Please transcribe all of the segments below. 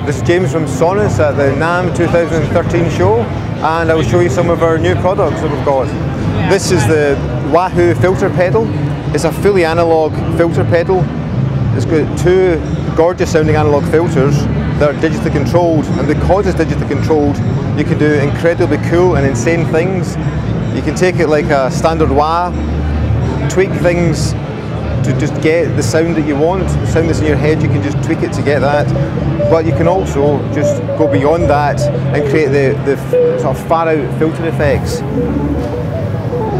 This is James from Sonuus at the NAMM 2013 show, and I will show you some of our new products that we've got. This is the Wahoo filter pedal. It's a fully analog filter pedal. It's got two gorgeous sounding analog filters that are digitally controlled, and because it's digitally controlled, you can do incredibly cool and insane things. You can take it like a standard wah, tweak things to just get the sound that you want. The sound that's in your head, you can just tweak it to get that. But you can also just go beyond that and create the sort of far out filter effects.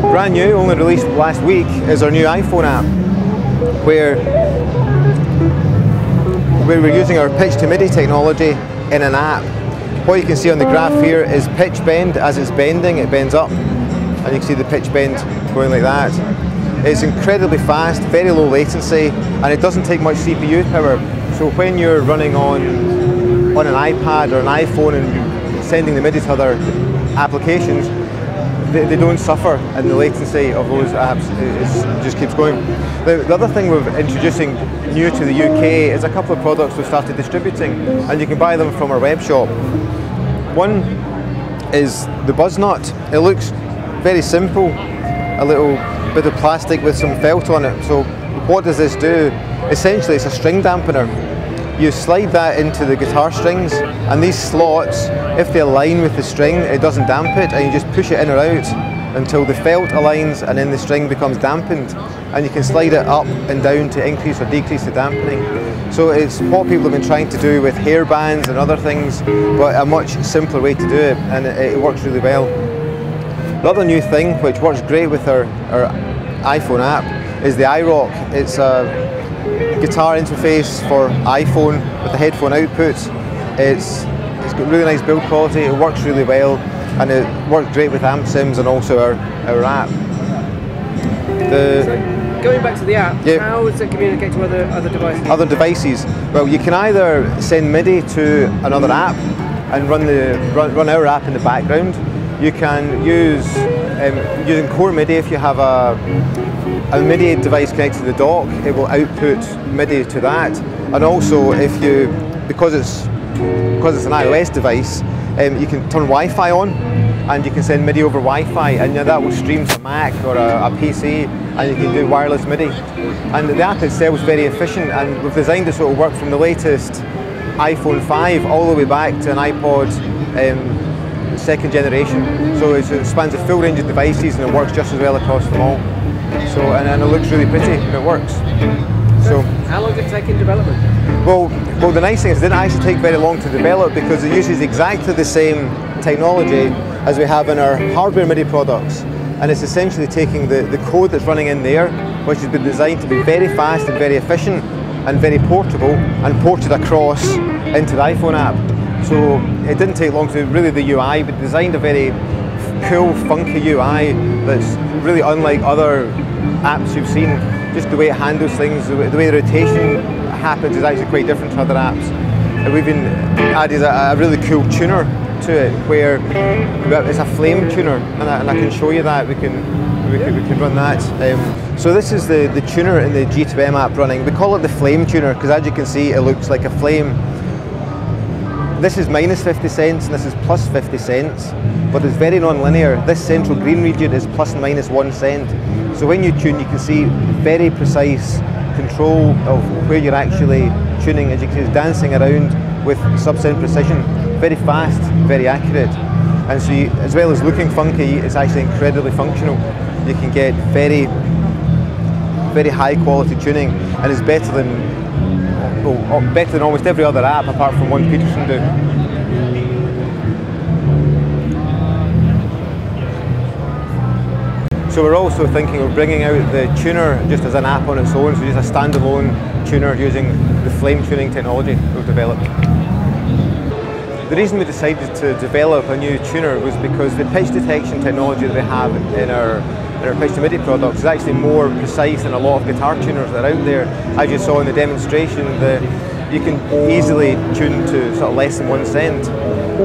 Brand new, only released last week, is our new iPhone app, where we're using our pitch to MIDI technology in an app. What you can see on the graph here is pitch bend. As it's bending, it bends up, and you can see the pitch bend going like that. It's incredibly fast, very low latency, and it doesn't take much CPU power. So when you're running on an iPad or an iPhone and sending the MIDI to other applications, they don't suffer in the latency of those apps. It just keeps going. The other thing we're introducing new to the UK is a couple of products we've started distributing, and you can buy them from our web shop. One is the Buzznut. It looks very simple, a little bit of plastic with some felt on it. So what does this do? Essentially, it's a string dampener. You slide that into the guitar strings, and these slots, if they align with the string, it doesn't damp it, and you just push it in or out until the felt aligns and then the string becomes dampened, and you can slide it up and down to increase or decrease the dampening. So it's what people have been trying to do with hair bands and other things, but a much simpler way to do it, and it works really well. The other new thing, which works great with our iPhone app, is the iRock. It's a guitar interface for iPhone with a headphone output. It's got really nice build quality, it works really well, and it works great with amp sims and also our app. So going back to the app, yeah. How does it communicate to other devices? Other devices? Well, you can either send MIDI to another app and run our app in the background. You can use using core MIDI. If you have a MIDI device connected to the dock, it will output MIDI to that. And also, because it's an iOS device, you can turn Wi-Fi on, and you can send MIDI over Wi-Fi, and that will stream to a Mac or a PC, and you can do wireless MIDI. And the app itself is very efficient, and we've designed it so it will work from the latest iPhone 5 all the way back to an iPod second generation. So it spans a full range of devices, and it works just as well across them all. So, and it looks really pretty, and it works. So, how long did it take in development? Well, the nice thing is it didn't actually take very long to develop, because it uses exactly the same technology as we have in our hardware MIDI products. And it's essentially taking the code that's running in there, which has been designed to be very fast and very efficient and very portable, and ported across into the iPhone app. So it didn't take long to really the UI, but designed a very cool, funky UI that's really unlike other apps you've seen. Just the way it handles things, the way the rotation happens is actually quite different to other apps. And we've been added a really cool tuner to it, where it's a flame tuner, and I can show you that. We can run that. So this is the tuner in the G2M app running. We call it the flame tuner because, as you can see, it looks like a flame. This is minus 50 cents and this is plus 50 cents, but it's very non-linear. This central green region is plus and minus 1 cent. So when you tune, you can see very precise control of where you're actually tuning. As you can see, it's dancing around with sub-cent precision. Very fast, very accurate. And so as well as looking funky, it's actually incredibly functional. You can get very, very high quality tuning, and it's better than almost every other app apart from one Peterson do. So we're also thinking of bringing out the tuner just as an app on its own, so just a standalone tuner using the flame tuning technology we've developed. The reason we decided to develop a new tuner was because the pitch detection technology that we have in our pitch to MIDI products is actually more precise than a lot of guitar tuners that are out there. As you saw in the demonstration, you can easily tune to sort of less than 1 cent.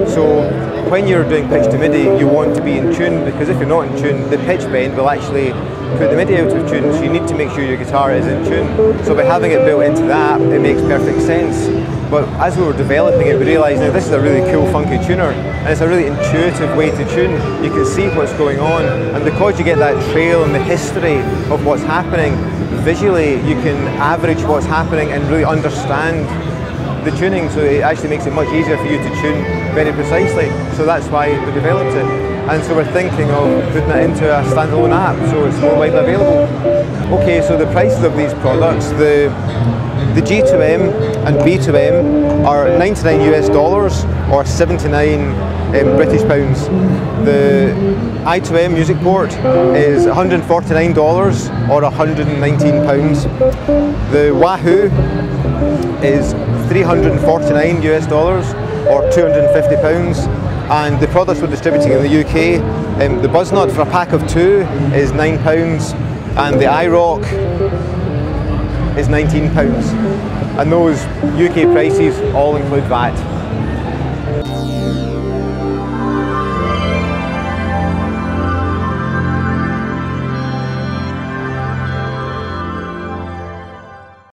So when you're doing pitch to MIDI, you want to be in tune, because if you're not in tune, the pitch bend will actually put the MIDI out of tune, so you need to make sure your guitar is in tune. So by having it built into the app, it makes perfect sense. But as we were developing it, we realised that this is a really cool, funky tuner, and it's a really intuitive way to tune. You can see what's going on, and because you get that trail and the history of what's happening, visually you can average what's happening and really understand the tuning, so it actually makes it much easier for you to tune very precisely. So that's why we developed it. And so we're thinking of putting it into a standalone app, so it's more widely available. Okay, so the prices of these products, the G2M and B2M are $99 or 79 British pounds. The I2M music port is $149 or 119 pounds. The Wahoo is $349 or 250 pounds. And the products we're distributing in the UK, the Buzznut for a pack of 2 is £9, and the iRock is £19. And those UK prices all include VAT.